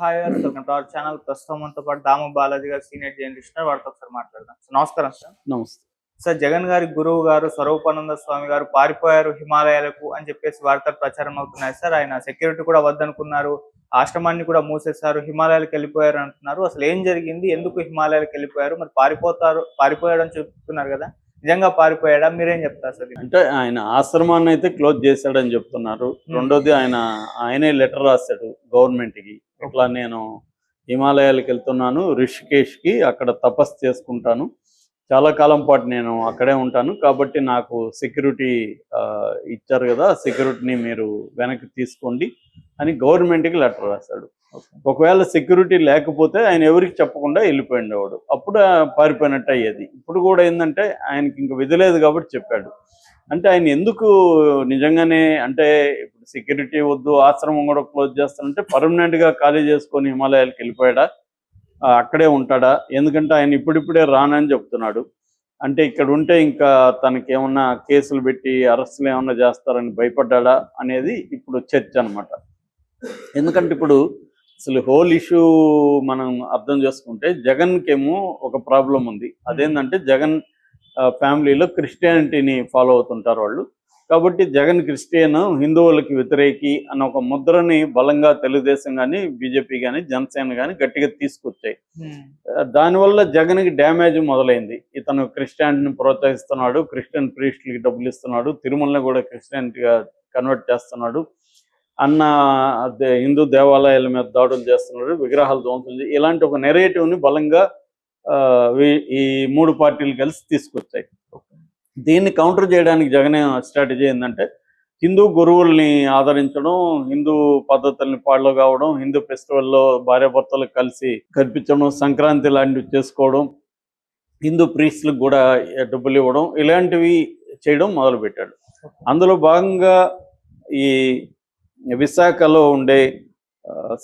Hi గారు, welcome to our channel. ప్రస్తుతం మనతో పాటు దాము బాలాజీ గారు, సీనియర్ జర్నలిస్ట్, వారితో ఒకసారి మాట్లాడదాం. సో నమస్కారం సార్. నమస్తే. సార్, జగన్ గారి గురువు గారు స్వరూపానంద స్వామి గారు పారిపోయారు హిమాలయాలకు అని చెప్పేసి వార్తలు ప్రచారం అవుతున్నాయి సార్. ఆయన సెక్యూరిటీ కూడా వద్దనుకున్నారు, ఆశ్రమాన్ని కూడా మూసేశారు, హిమాలయాలకు వెళ్ళిపోయారు అంటున్నారు. అసలు ఏం జరిగింది, ఎందుకు హిమాలయాలకు వెళ్ళిపోయారు, మరి పారిపోయాడు అని చెప్తున్నారు కదా, నిజంగా పారిపోయాడా? మీరేం చెప్తారు సార్? అంటే ఆయన ఆశ్రమాన్ని అయితే క్లోజ్ చేశాడని చెప్తున్నారు. రెండోది ఆయనే లెటర్ రాశాడు గవర్నమెంట్కి, ఇట్లా నేను హిమాలయాలకు వెళ్తున్నాను, రిషికేష్కి, అక్కడ తపస్సు చేసుకుంటాను, చాలా కాలం పాటు నేను అక్కడే ఉంటాను, కాబట్టి నాకు సెక్యూరిటీ ఇచ్చారు కదా, సెక్యూరిటీని మీరు వెనక్కి తీసుకోండి అని గవర్నమెంట్కి లెటర్ రాశాడు. ఒకవేళ సెక్యూరిటీ లేకపోతే ఆయన ఎవరికి చెప్పకుండా వెళ్ళిపోయిండేవాడు, అప్పుడు పారిపోయినట్టు అయ్యేది. ఇప్పుడు కూడా ఏంటంటే ఆయనకి ఇంక విధి లేదు కాబట్టి చెప్పాడు. అంటే ఆయన ఎందుకు నిజంగానే అంటే ఇప్పుడు సెక్యూరిటీ వద్దు, ఆశ్రమం కూడా క్లోజ్ చేస్తానంటే పర్మనెంట్గా ఖాళీ చేసుకొని హిమాలయాలకు వెళ్ళిపోయాడా, అక్కడే ఉంటాడా? ఎందుకంటే ఆయన ఇప్పుడిప్పుడే రానని చెప్తున్నాడు. అంటే ఇక్కడ ఉంటే ఇంకా తనకి ఏమన్నా కేసులు పెట్టి అరెస్టులు ఏమన్నా చేస్తారని భయపడ్డా అనేది ఇప్పుడు చర్చ అనమాట. ఎందుకంటే ఇప్పుడు అసలు హోల్ ఇష్యూ మనం అర్థం చేసుకుంటే జగన్కేమో ఒక ప్రాబ్లం ఉంది. అదేంటంటే జగన్ ఫ్యామిలీలో క్రిస్టియానిటీని ఫాలో అవుతుంటారు వాళ్ళు. కాబట్టి జగన్ క్రిస్టియన్, హిందువులకి వ్యతిరేకి అన్న ఒక ముద్రని బలంగా తెలుగుదేశం కానీ, బీజేపీ కానీ, జనసేన కానీ గట్టిగా తీసుకొచ్చాయి. దానివల్ల జగన్కి డ్యామేజ్ మొదలైంది. ఇతను క్రిస్టియానిటీని ప్రోత్సహిస్తున్నాడు, క్రిస్టియన్ ప్రీస్టులకి డబ్బులు ఇస్తున్నాడు, తిరుమలని కూడా క్రిస్టియానిటీగా కన్వర్ట్ చేస్తున్నాడు, హిందూ దేవాలయాల మీద దాడులు చేస్తున్నాడు, విగ్రహాలు ధ్వంసం, ఇలాంటి ఒక నెరేటివ్ని బలంగా ఈ మూడు పార్టీలు కలిసి తీసుకొచ్చాయి. దీన్ని కౌంటర్ చేయడానికి జగన్ స్ట్రాటజీ ఏంటంటే హిందూ గురువుల్ని ఆదరించడం, హిందూ పద్ధతుల్ని ఫాలో కావడం, హిందూ ఫెస్టివల్లో భార్యాభర్తలు కలిసి కల్పించడం, సంక్రాంతి లాంటివి చేసుకోవడం, హిందూ ప్రీస్టులకు కూడా డబ్బులు ఇవ్వడం, ఇలాంటివి చేయడం మొదలుపెట్టాడు. అందులో భాగంగా ఈ విశాఖలో ఉండే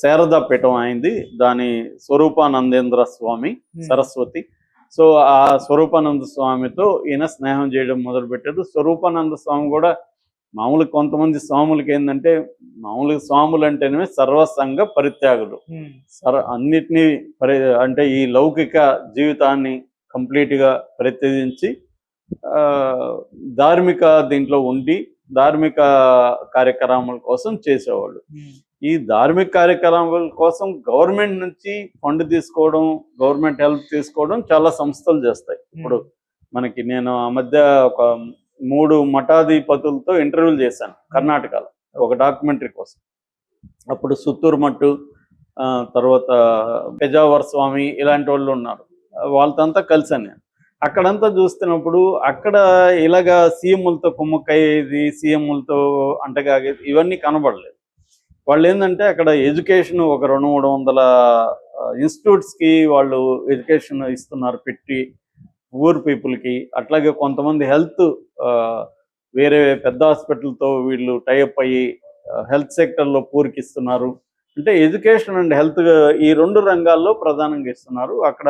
శారదా పీఠం అయింది, దాని స్వరూపానందేంద్ర స్వామి సరస్వతి. సో ఆ స్వరూపానంద స్వామితో ఈయన స్నేహం చేయడం మొదలుపెట్టాడు. స్వరూపానంద స్వామి కూడా మామూలు కొంతమంది స్వాములకి ఏంటంటే, మామూలుగా స్వాములు అంటేనే సర్వసంగ పరిత్యాగులు, అన్నిటినీ అంటే ఈ లౌకిక జీవితాన్ని కంప్లీట్గా పరిత్యజించి ధార్మిక దీంట్లో ఉండి ధార్మిక కార్యక్రమాల కోసం చేసేవాళ్ళు. ఈ ధార్మిక కార్యక్రమాల కోసం గవర్నమెంట్ నుంచి ఫండ్ తీసుకోవడం, గవర్నమెంట్ హెల్ప్ తీసుకోవడం చాలా సంస్థలు చేస్తాయి. ఇప్పుడు మనకి నేను ఆ మధ్య ఒక 3 మఠాధిపతులతో ఇంటర్వ్యూలు చేశాను కర్ణాటకలో ఒక డాక్యుమెంటరీ కోసం. అప్పుడు సుత్తూరు మట్టు, తర్వాత పెజావర్ స్వామి, ఇలాంటి వాళ్ళు ఉన్నారు. వాళ్ళతో కలిసాను నేను. అక్కడంతా చూస్తున్నప్పుడు అక్కడ ఇలాగా సీఎంలతో కుమ్మక్కయ్యేది, సీఎంలతో అంటగాగేది, ఇవన్నీ కనబడలేదు. వాళ్ళు ఏంటంటే అక్కడ ఎడ్యుకేషన్ ఒక 200-300 ఇన్స్టిట్యూట్స్కి వాళ్ళు ఎడ్యుకేషన్ ఇస్తున్నారు పెట్టి పూర్ పీపుల్కి. అట్లాగే కొంతమంది హెల్త్ వేరే పెద్ద హాస్పిటల్తో వీళ్ళు టైఅప్ అయ్యి హెల్త్ సెక్టర్లో పూర్కి ఇస్తున్నారు. అంటే ఎడ్యుకేషన్ అండ్ హెల్త్ ఈ 2 రంగాల్లో ప్రధానంగా ఇస్తున్నారు. అక్కడ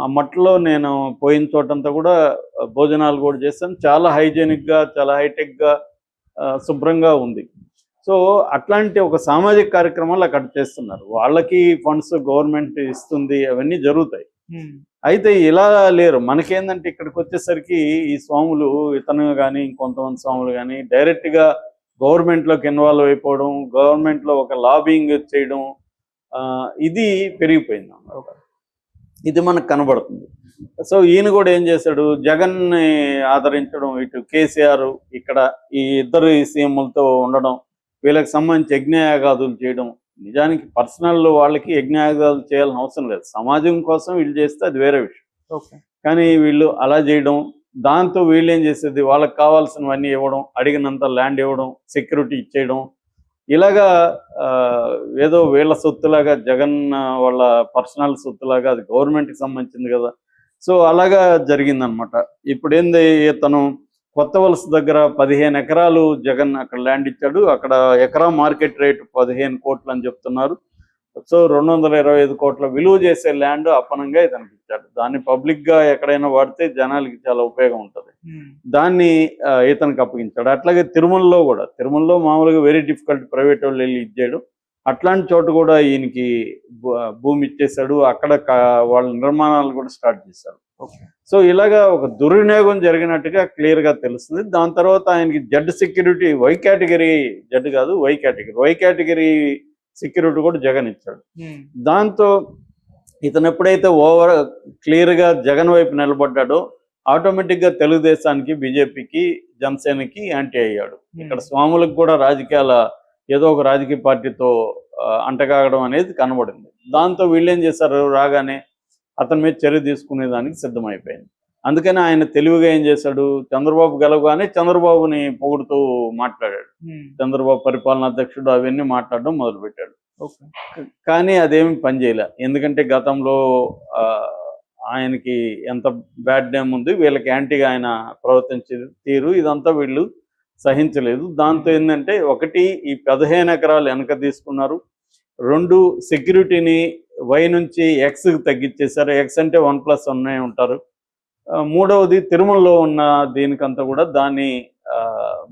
ఆ మట్లో నేను పోయిన చోటంతా కూడా భోజనాలు కూడా చేశాను. చాలా హైజీనిక్గా, చాలా హైటెక్గా, శుభ్రంగా ఉంది. సో అట్లాంటి ఒక సామాజిక కార్యక్రమాలు అక్కడ చేస్తున్నారు. వాళ్ళకి ఫండ్స్ గవర్నమెంట్ ఇస్తుంది, అవన్నీ జరుగుతాయి. అయితే ఇలా లేరు. మనకేందంటే ఇక్కడికి వచ్చేసరికి ఈ స్వాములు, ఇతను కానీ ఇంకొంతమంది స్వాములు కానీ డైరెక్ట్గా గవర్నమెంట్లోకి ఇన్వాల్వ్ అయిపోవడం, గవర్నమెంట్లో ఒక లాబింగ్ చేయడం, ఇది పెరిగిపోయింది. ఇది మనకు కనబడుతుంది. సో ఈయన కూడా ఏం చేశాడు, జగన్ని ఆదరించడం, ఇటు కేసీఆర్ ఇక్కడ ఈ ఇద్దరు సీఎంలతో ఉండడం, వీళ్ళకి సంబంధించి యజ్ఞయాగాదులు చేయడం. నిజానికి పర్సనల్ వాళ్ళకి యజ్ఞయాగాదులు చేయాల్సిన అవసరం లేదు, సమాజం కోసం వీళ్ళు చేస్తే అది వేరే విషయం. కానీ వీళ్ళు అలా చేయడం, దాంతో వీళ్ళు ఏం చేసేది, వాళ్ళకి కావాల్సినవన్నీ ఇవ్వడం, అడిగినంత ల్యాండ్ ఇవ్వడం, సెక్యూరిటీ ఇచ్చేయడం, ఇలాగా ఏదో వీళ్ళ సొత్తులాగా, జగన్ వాళ్ళ పర్సనల్ సొత్తులాగా, అది గవర్నమెంట్కి సంబంధించింది కదా. సో అలాగా జరిగిందనమాట. ఇప్పుడు ఏంది, తను కొత్త వలస దగ్గర 15 ఎకరాలు జగన్ అక్కడ ల్యాండ్ ఇచ్చాడు. అక్కడ ఎకరా మార్కెట్ రేటు 15 కోట్లు అని చెప్తున్నారు. సో 225 కోట్ల విలువ చేసే ల్యాండ్ అప్పనంగా ఇతనికి ఇచ్చాడు. దాన్ని పబ్లిక్గా ఎక్కడైనా వాడితే జనాలకి చాలా ఉపయోగం ఉంటుంది. దాన్ని ఇతనికి అప్పగించాడు. అట్లాగే తిరుమలలో కూడా, తిరుమలలో మామూలుగా వెరీ డిఫికల్ట్, ప్రైవేట్ వాళ్ళు వెళ్ళి ఇచ్చేయడం, అట్లాంటి చోట కూడా ఈయనకి భూమి ఇచ్చేశాడు. అక్కడ వాళ్ళ నిర్మాణాలు కూడా స్టార్ట్ చేశారు. సో ఇలాగా ఒక దుర్వినియోగం జరిగినట్టుగా క్లియర్ గా తెలుస్తుంది. దాని తర్వాత ఆయనకి Z security why category, Z కాదు వై కేటగిరీ సెక్యూరిటీ కూడా జగన్ ఇచ్చాడు. దాంతో ఇతను ఎప్పుడైతే క్లియర్ గా జగన్ వైపు నిలబడ్డాడో ఆటోమేటిక్ గా తెలుగుదేశానికి, బీజేపీకి, జనసేనకి యాంటీ అయ్యాడు. ఇక్కడ స్వాములకు కూడా ఏదో ఒక రాజకీయ పార్టీతో అంటగాగడం అనేది కనబడింది. దాంతో వీళ్ళేం చేశారు, రాగానే అతని మీద చర్య తీసుకునేదానికి సిద్ధమైపోయింది. అందుకని ఆయన తెలివిగా ఏం చేశాడు, చంద్రబాబు గెలవగానే చంద్రబాబుని పొగుడుతూ మాట్లాడాడు. చంద్రబాబు పరిపాలనా అధ్యక్షుడు అవన్నీ మాట్లాడడం మొదలుపెట్టాడు. కానీ అదేమి పనిచేయలే. ఎందుకంటే గతంలో ఆయనకి ఎంత బ్యాడ్ నేమ్ ఉంది, వీళ్ళకి యాంటీగా ఆయన ప్రవర్తించే తీరు ఇదంతా వీళ్ళు సహించలేదు. దాంతో ఏంటంటే, ఒకటి ఈ 15 ఎకరాలు వెనక తీసుకున్నారు, 2 సెక్యూరిటీని వై నుంచి ఎక్స్కి తగ్గించేశారు. ఎక్స్ అంటే 1+1 ఉంటారు. మూడవది తిరుమలలో ఉన్న దీనికంతా కూడా దాన్ని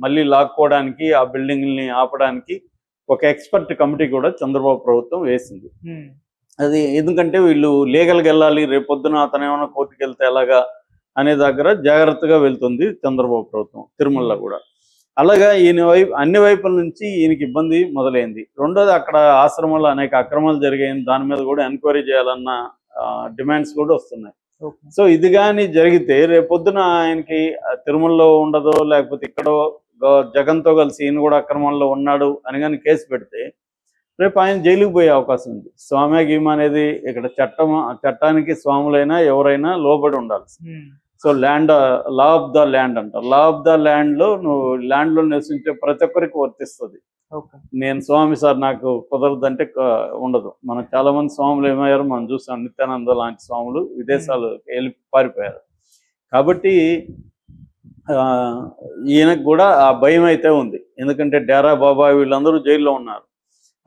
మళ్ళీ లాక్కోవడానికి, ఆ బిల్డింగ్ని ఆపడానికి ఒక ఎక్స్పర్ట్ కమిటీ కూడా చంద్రబాబు ప్రభుత్వం వేసింది. అది ఎందుకంటే వీళ్ళు లీగల్గా వెళ్ళాలి, రేపొద్దున అతను ఏమైనా కోర్టుకు వెళ్తే ఎలాగా అనే దగ్గర జాగ్రత్తగా వెళ్తుంది చంద్రబాబు ప్రభుత్వం తిరుమలలో కూడా. అలాగా అన్ని వైపుల నుంచి ఈయనకి ఇబ్బంది మొదలైంది. రెండోది, అక్కడ ఆశ్రమంలో అనేక అక్రమాలు జరిగాయని దాని మీద కూడా ఎంక్వైరీ చేయాలన్న డిమాండ్స్ కూడా వస్తున్నాయి. సో ఇది కానీ జరిగితే రేపొద్దున ఆయనకి తిరుమలలో ఉండదో, లేకపోతే ఇక్కడో జగన్తో కలిసి ఈయన కూడా అక్రమంలో ఉన్నాడు అని కానీ కేసు పెడితే రేపు ఆయన జైలుకి పోయే అవకాశం ఉంది. స్వామ్య గీమ అనేది ఇక్కడ చట్టానికి స్వాములైనా ఎవరైనా లోబడి ఉండాలి. So law of the land అంటారు. లా ఆఫ్ ద ల్యాండ్లో నువ్వు ల్యాండ్లో నివసించే ప్రతి ఒక్కరికి వర్తిస్తుంది. నేను స్వామి సార్ నాకు కుదరదంటే ఉండదు. మనం చాలా మంది స్వాములు ఏమయ్యారు మనం చూసాం. నిత్యానంద లాంటి స్వాములు విదేశాలు వెళ్ళి పారిపోయారు. కాబట్టి ఈయనకు కూడా ఆ భయం అయితే ఉంది. ఎందుకంటే డేరా బాబా వీళ్ళందరూ జైల్లో ఉన్నారు.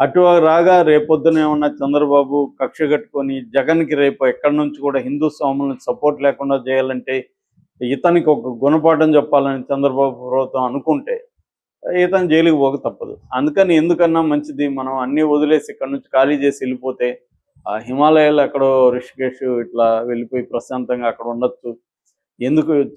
అటు రాగా రేపొద్దున ఏమన్నా చంద్రబాబు కక్ష కట్టుకొని జగన్కి రేపు ఎక్కడి నుంచి కూడా హిందూ స్వాములను సపోర్ట్ లేకుండా చేయాలంటే, ఇతనికి ఒక గుణపాఠం చెప్పాలని చంద్రబాబు ప్రభుత్వం అనుకుంటే ఇతను జైలుకి పోక తప్పదు. అందుకని ఎందుకన్నా మంచిది మనం అన్నీ వదిలేసి ఇక్కడ నుంచి ఖాళీ చేసి వెళ్ళిపోతే, ఆ హిమాలయాలు ఎక్కడో రిషికేష్ ఇట్లా వెళ్ళిపోయి ప్రశాంతంగా అక్కడ ఉండొచ్చు. ఎందుకు